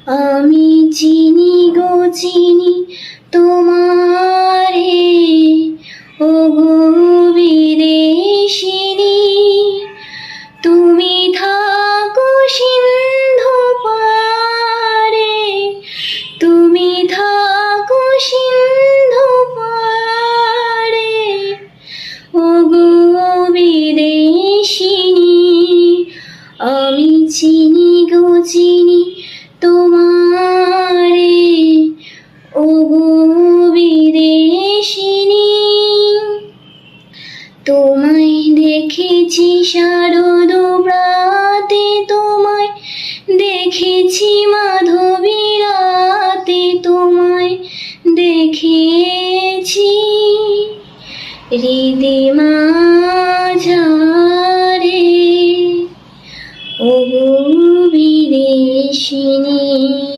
আমি চিনি গো চিনি তোমারে, ও গো বিদেশিনী। তুমি থাকো সিন্ধু পারে, তুমি থাকো সিন্ধু পারে, ও গো বিদেশিনী। আমি চিনি গো চিনি তোমারে, ও গো বিদেশিনী। তোমায় দেখেছি শারদ প্রাতে, তোমায় দেখেছি মাধবী রাতে, তোমায় দেখেছি হৃদে মাঝারে, ও গো বিদেশিনী।